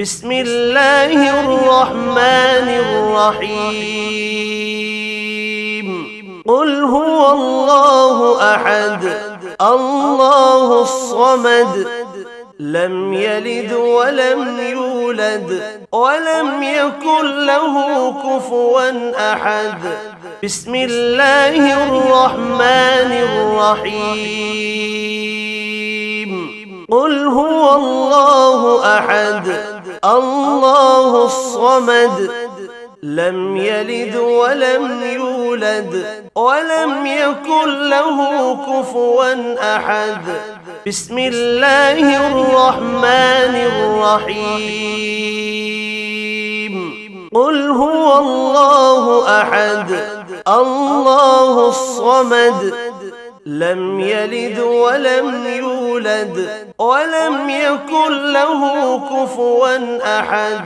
بسم الله الرحمن الرحيم قل هو الله أحد الله الصمد لم يلد ولم يولد ولم يكن له كفوا أحد بسم الله الرحمن الرحيم قل هو الله أحد الله الصمد لم يلد ولم يولد ولم يكن له كفوا أحد بسم الله الرحمن الرحيم قل هو الله أحد الله الصمد لم يلد ولم يولد ولم يكن له كفوا أحد